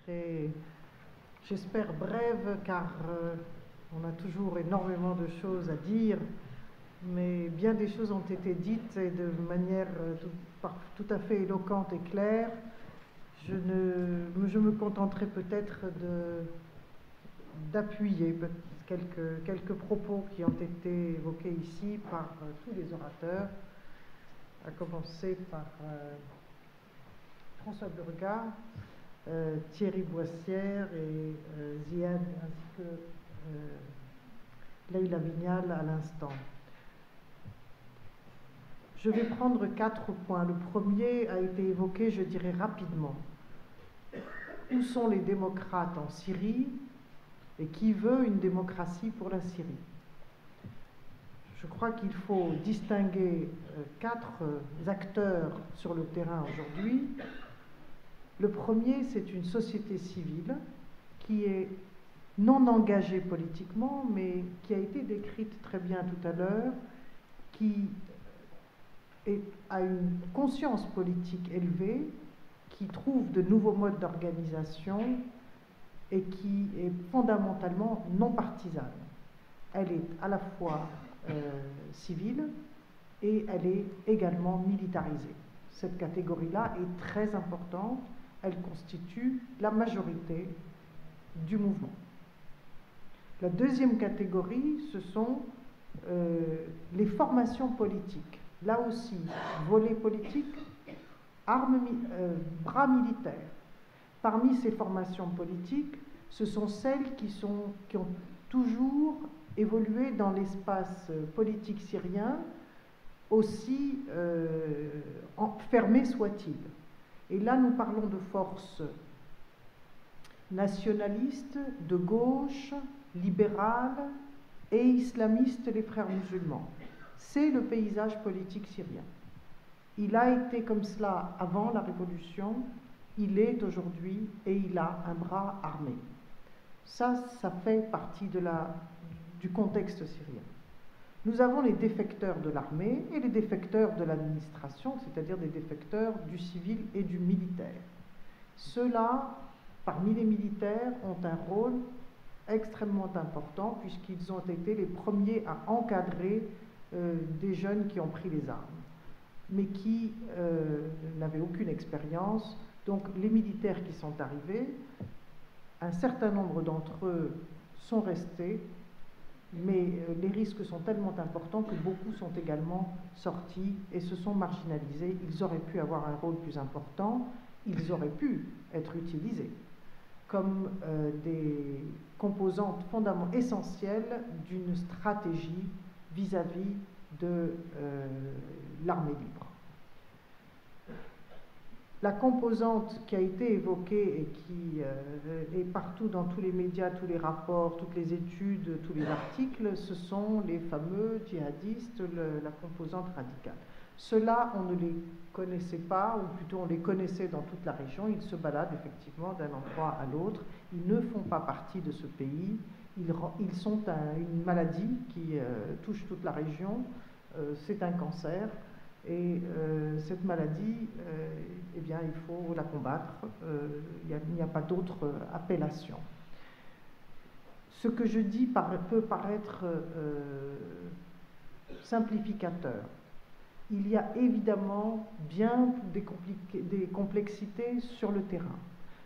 serai, j'espère, brève, car on a toujours énormément de choses à dire, mais bien des choses ont été dites et de manière tout à fait éloquente et claire. Je me contenterai peut-être d'appuyer quelques propos qui ont été évoqués ici par tous les orateurs, à commencer par François Burga, Thierry Boissière et Ziad, ainsi que Leïla Vignal à l'instant. Je vais prendre 4 points. Le premier a été évoqué, je dirais rapidement. Où sont les démocrates en Syrie et qui veut une démocratie pour la Syrie? Je crois qu'il faut distinguer 4 acteurs sur le terrain aujourd'hui. Le premier, c'est une société civile qui est non engagée politiquement, mais qui a été décrite très bien tout à l'heure, qui a une conscience politique élevée, qui trouve de nouveaux modes d'organisation et qui est fondamentalement non partisane. Elle est à la fois civile et elle est également militarisée. Cette catégorie-là est très importante, elle constitue la majorité du mouvement. La deuxième catégorie, ce sont les formations politiques. Là aussi, volet politique, bras militaires. Parmi ces formations politiques, ce sont celles qui ont toujours évolué dans l'espace politique syrien, aussi fermé soit-il. Et là, nous parlons de forces nationalistes, de gauche, libérales et islamistes, les frères musulmans. C'est le paysage politique syrien. Il a été comme cela avant la révolution, il est aujourd'hui et il a un bras armé. Ça fait partie du contexte syrien. Nous avons les défecteurs de l'armée et les défecteurs de l'administration, c'est-à-dire des défecteurs du civil et du militaire. Ceux-là, parmi les militaires, ont un rôle extrêmement important puisqu'ils ont été les premiers à encadrer des jeunes qui ont pris les armes, mais qui n'avaient aucune expérience. Donc les militaires qui sont arrivés, un certain nombre d'entre eux sont restés, mais les risques sont tellement importants que beaucoup sont également sortis et se sont marginalisés. Ils auraient pu avoir un rôle plus important, ils auraient pu être utilisés comme des composantes fondamentales, essentielles d'une stratégie vis-à-vis de l'armée libre. La composante qui a été évoquée et qui est partout dans tous les médias, tous les rapports, toutes les études, tous les articles, ce sont les fameux djihadistes, la composante radicale. Ceux-là, on ne les connaissait pas, ou plutôt on les connaissait dans toute la région. Ils se baladent effectivement d'un endroit à l'autre. Ils ne font pas partie de ce pays. Ils sont une maladie qui touche toute la région. C'est un cancer. Et cette maladie, eh bien, il faut la combattre. Il n'y a pas d'autre appellation. Ce que je dis peut paraître simplificateur. Il y a évidemment bien des complexités sur le terrain.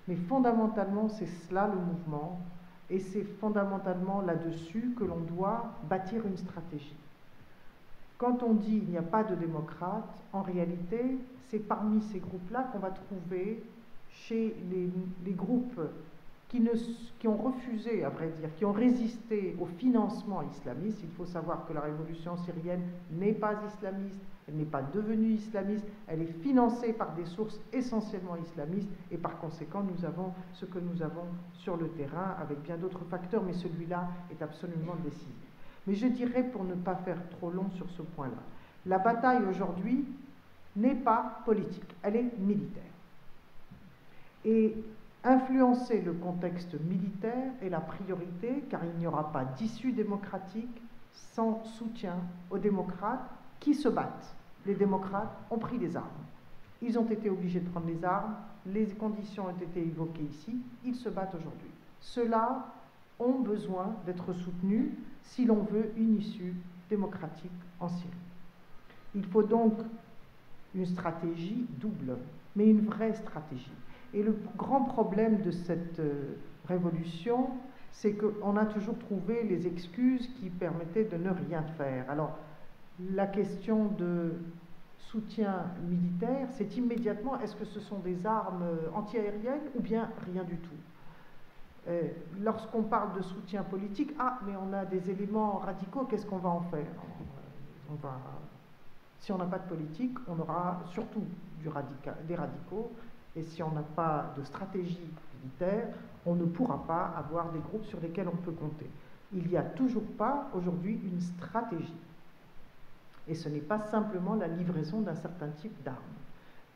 Mais fondamentalement, c'est cela le mouvement. Et c'est fondamentalement là-dessus que l'on doit bâtir une stratégie. Quand on dit il n'y a pas de démocrates, en réalité, c'est parmi ces groupes-là qu'on va trouver chez les groupes qui ont refusé, à vrai dire, qui ont résisté au financement islamiste. Il faut savoir que la révolution syrienne n'est pas islamiste, elle n'est pas devenue islamiste, elle est financée par des sources essentiellement islamistes et par conséquent, nous avons ce que nous avons sur le terrain avec bien d'autres facteurs, mais celui-là est absolument décisif. Mais je dirais, pour ne pas faire trop long sur ce point-là, la bataille aujourd'hui n'est pas politique, elle est militaire. Et influencer le contexte militaire est la priorité, car il n'y aura pas d'issue démocratique sans soutien aux démocrates qui se battent. Les démocrates ont pris les armes. ils ont été obligés de prendre les armes, les conditions ont été évoquées ici, ils se battent aujourd'hui. Ceux-là ont besoin d'être soutenus si l'on veut une issue démocratique en Syrie. Il faut donc une stratégie double, mais une vraie stratégie. Et le grand problème de cette révolution, c'est qu'on a toujours trouvé les excuses qui permettaient de ne rien faire. Alors, la question de soutien militaire, c'est immédiatement, est-ce que ce sont des armes antiaériennes ou bien rien du tout? Lorsqu'on parle de soutien politique, ah, mais on a des éléments radicaux, qu'est-ce qu'on va en faire? Si on n'a pas de politique, on aura surtout des radicaux, et si on n'a pas de stratégie militaire, on ne pourra pas avoir des groupes sur lesquels on peut compter. Il n'y a toujours pas aujourd'hui une stratégie. Et ce n'est pas simplement la livraison d'un certain type d'armes.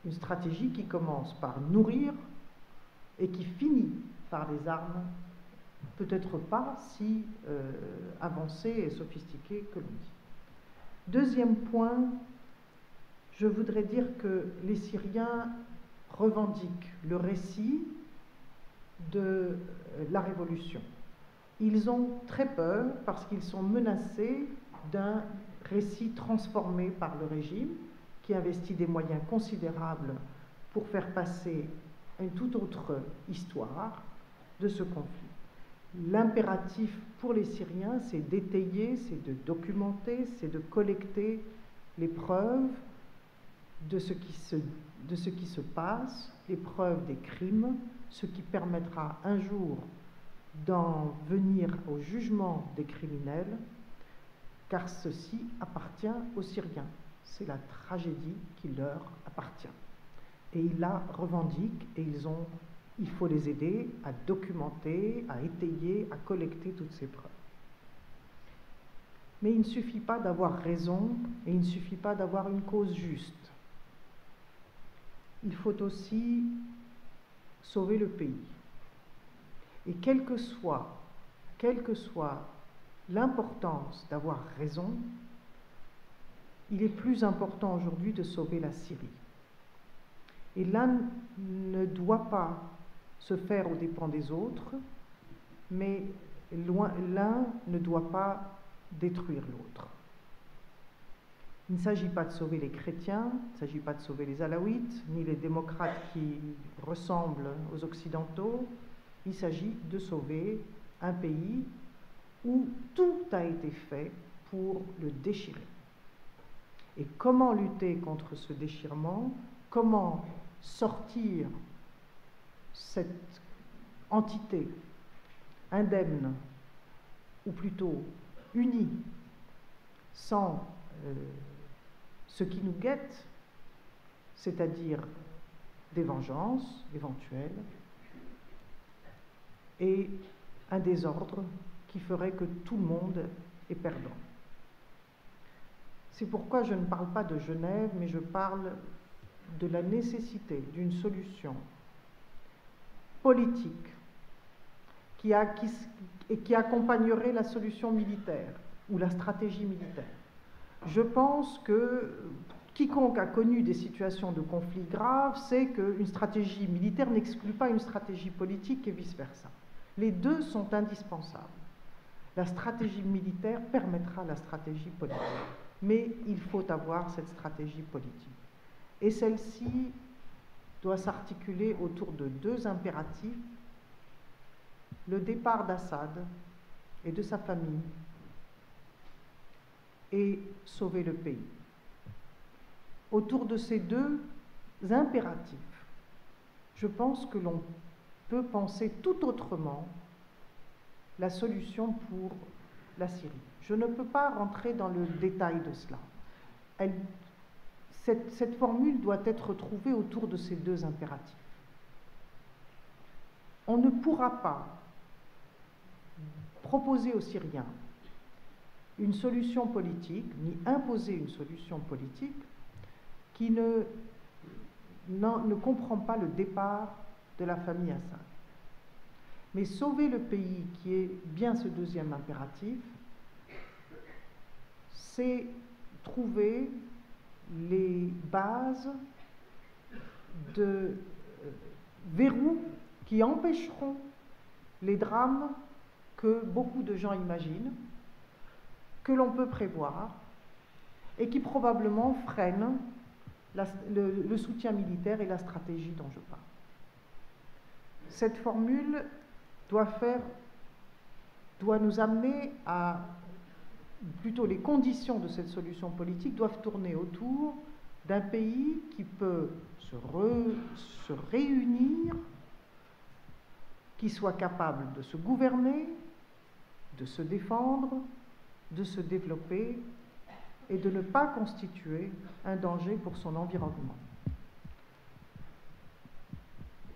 Une stratégie qui commence par nourrir et qui finit par les armes, peut-être pas si avancée et sophistiquée que l'on dit. Deuxième point, je voudrais dire que les Syriens revendiquent le récit de la révolution. Ils ont très peur parce qu'ils sont menacés d'un récit transformé par le régime qui investit des moyens considérables pour faire passer une toute autre histoire de ce conflit. L'impératif pour les Syriens, c'est d'étayer, c'est de documenter, c'est de collecter les preuves de ce qui se passe, les preuves des crimes, ce qui permettra un jour d'en venir au jugement des criminels, car ceci appartient aux Syriens. C'est la tragédie qui leur appartient. Et ils la revendiquent et il faut les aider à documenter, à étayer, à collecter toutes ces preuves. Mais il ne suffit pas d'avoir raison et il ne suffit pas d'avoir une cause juste. Il faut aussi sauver le pays. Et quelle que soit l'importance d'avoir raison, il est plus important aujourd'hui de sauver la Syrie. Et l'un ne doit pas se faire aux dépens des autres, mais l'un ne doit pas détruire l'autre. Il ne s'agit pas de sauver les chrétiens, il ne s'agit pas de sauver les alaouites, ni les démocrates qui ressemblent aux occidentaux. Il s'agit de sauver un pays où tout a été fait pour le déchirer. Et comment lutter contre ce déchirement? Comment sortir cette entité indemne, ou plutôt unie, sans ce qui nous guette, c'est-à-dire des vengeances éventuelles et un désordre qui ferait que tout le monde est perdant. C'est pourquoi je ne parle pas de Genève, mais je parle de la nécessité d'une solution politique qui accompagnerait la solution militaire ou la stratégie militaire. Je pense que quiconque a connu des situations de conflit graves sait qu'une stratégie militaire n'exclut pas une stratégie politique et vice-versa. Les deux sont indispensables. La stratégie militaire permettra la stratégie politique, mais il faut avoir cette stratégie politique. Et celle-ci doit s'articuler autour de deux impératifs: le départ d'Assad et de sa famille, et sauver le pays. Autour de ces deux impératifs, je pense que l'on peut penser tout autrement la solution pour la Syrie. Je ne peux pas rentrer dans le détail de cela. Cette formule doit être trouvée autour de ces deux impératifs. On ne pourra pas proposer aux Syriens une solution politique, ni imposer une solution politique qui ne comprend pas le départ de la famille Assad. Mais sauver le pays, qui est bien ce deuxième impératif, c'est trouver les bases de verrous qui empêcheront les drames que beaucoup de gens imaginent, que l'on peut prévoir, et qui probablement freinent le soutien militaire et la stratégie dont je parle. Cette formule doit nous amener à, plutôt les conditions de cette solution politique doivent tourner autour d'un pays qui peut se réunir, qui soit capable de se gouverner, de se défendre, de se développer et de ne pas constituer un danger pour son environnement.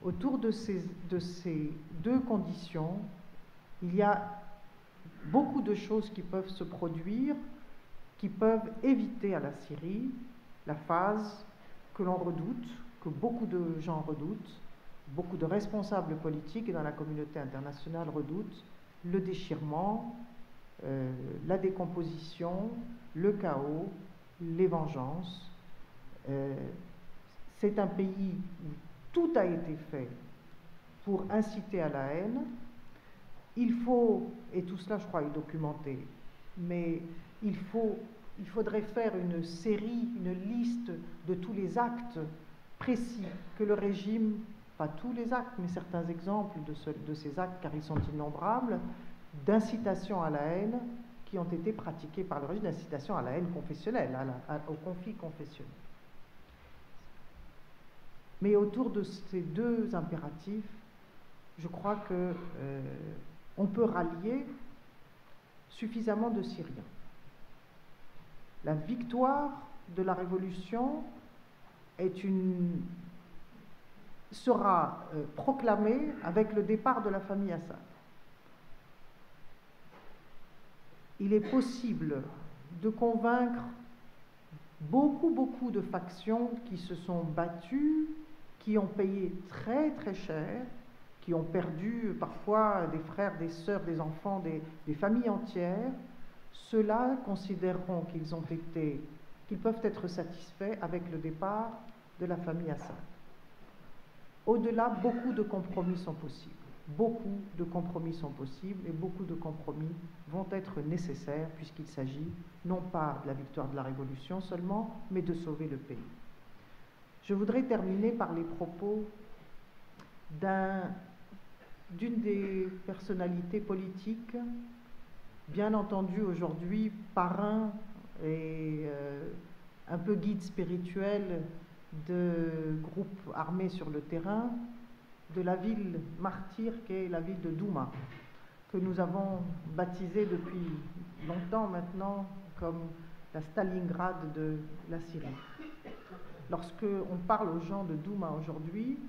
Autour de ces deux conditions, il y a beaucoup de choses qui peuvent se produire, qui peuvent éviter à la Syrie la phase que l'on redoute, que beaucoup de gens redoutent, beaucoup de responsables politiques et dans la communauté internationale redoutent, le déchirement, la décomposition, le chaos, les vengeances. C'est un pays où tout a été fait pour inciter à la haine. Il faut, et tout cela je crois est documenté, mais il faudrait faire une série, une liste de tous les actes précis que le régime, pas tous les actes, mais certains exemples de ces actes, car ils sont innombrables, d'incitation à la haine qui ont été pratiqués par le régime, d'incitation à la haine confessionnelle, au conflit confessionnel. Mais autour de ces deux impératifs, je crois que on peut rallier suffisamment de Syriens. La victoire de la révolution sera proclamée avec le départ de la famille Assad. Il est possible de convaincre beaucoup de factions qui se sont battues, qui ont payé très très cher, qui ont perdu parfois des frères, des sœurs, des enfants, des familles entières. Ceux-là considéreront qu'ils peuvent être satisfaits avec le départ de la famille Assad. Au-delà, beaucoup de compromis sont possibles. Beaucoup de compromis sont possibles et beaucoup de compromis vont être nécessaires puisqu'il s'agit non pas de la victoire de la révolution seulement, mais de sauver le pays. Je voudrais terminer par les propos d'une des personnalités politiques, bien entendu aujourd'hui parrain et un peu guide spirituel de groupes armés sur le terrain, de la ville martyre qu'est la ville de Douma, que nous avons baptisée depuis longtemps maintenant comme la Stalingrad de la Syrie. Lorsque on parle aux gens de Douma aujourd'hui,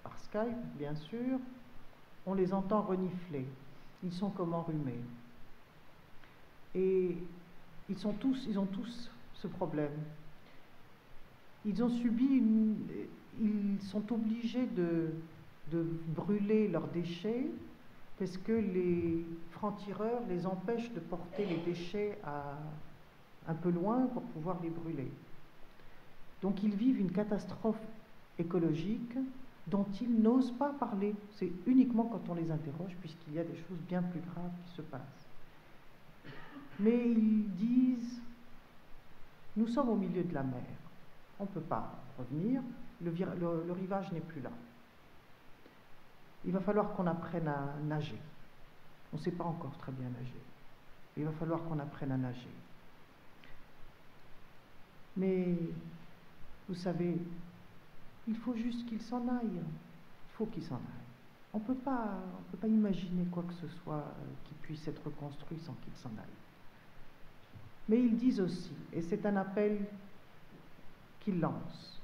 par Skype bien sûr, on les entend renifler, ils sont comme enrhumés. Et ils ont tous ce problème. Ils sont obligés de brûler leurs déchets parce que les francs-tireurs les empêchent de porter les déchets un peu loin pour pouvoir les brûler. Donc ils vivent une catastrophe écologique dont ils n'osent pas parler. C'est uniquement quand on les interroge, puisqu'il y a des choses bien plus graves qui se passent. Mais ils disent, nous sommes au milieu de la mer, on ne peut pas revenir, le rivage n'est plus là. Il va falloir qu'on apprenne à nager. On ne sait pas encore très bien nager. Il va falloir qu'on apprenne à nager. Mais, vous savez, il faut juste qu'ils s'en aillent. Il faut qu'ils s'en aillent. On ne peut pas imaginer quoi que ce soit qui puisse être construit sans qu'ils s'en aillent. Mais ils disent aussi, et c'est un appel qu'ils lancent,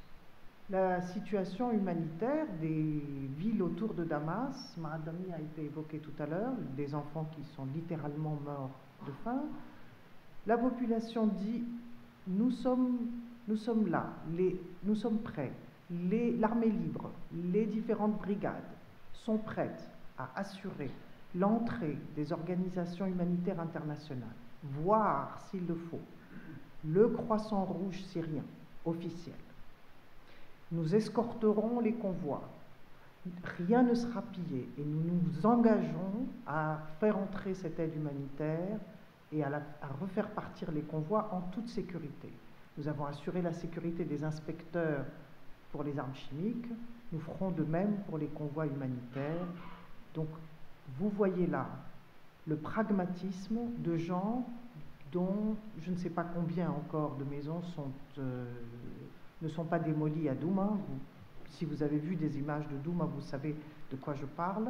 la situation humanitaire des villes autour de Damas, Maradami a été évoqué tout à l'heure, des enfants qui sont littéralement morts de faim. La population dit, nous sommes là, nous sommes prêts. L'armée libre, les différentes brigades sont prêtes à assurer l'entrée des organisations humanitaires internationales, voire, s'il le faut, le Croissant Rouge syrien officiel. Nous escorterons les convois. Rien ne sera pillé et nous nous engageons à faire entrer cette aide humanitaire et à refaire partir les convois en toute sécurité. Nous avons assuré la sécurité des inspecteurs pour les armes chimiques, nous ferons de même pour les convois humanitaires. Donc vous voyez là le pragmatisme de gens dont je ne sais pas combien encore de maisons ne sont pas démolies à Douma. Si vous avez vu des images de Douma, vous savez de quoi je parle.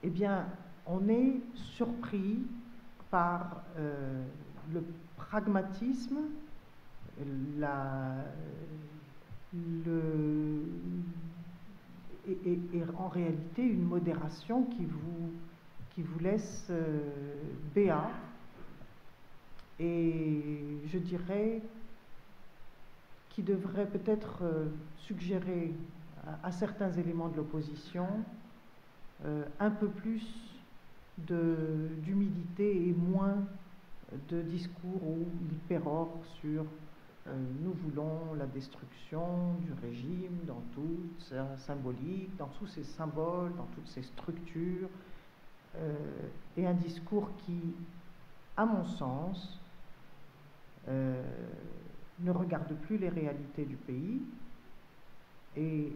Eh bien, on est surpris par le pragmatisme, et en réalité une modération qui vous laisse béat. Et je dirais qui devrait peut-être suggérer à certains éléments de l'opposition un peu plus d'humilité et moins de discours où ils pérorent sur nous voulons la destruction du régime dans toute sa symbolique, dans tous ses symboles, dans toutes ses structures, et un discours qui, à mon sens, ne regarde plus les réalités du pays, et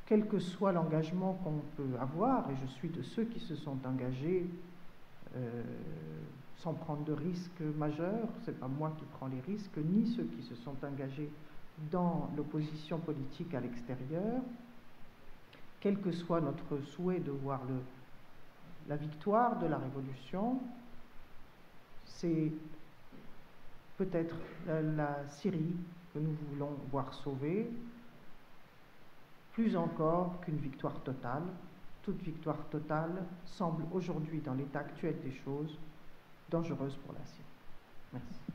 quel que soit l'engagement qu'on peut avoir, et je suis de ceux qui se sont engagés sans prendre de risques majeurs, c'est pas moi qui prends les risques, ni ceux qui se sont engagés dans l'opposition politique à l'extérieur, quel que soit notre souhait de voir la victoire de la révolution, c'est peut-être la Syrie que nous voulons voir sauvée, plus encore qu'une victoire totale. Toute victoire totale semble aujourd'hui, dans l'état actuel des choses, dangereuse pour la Syrie. Merci.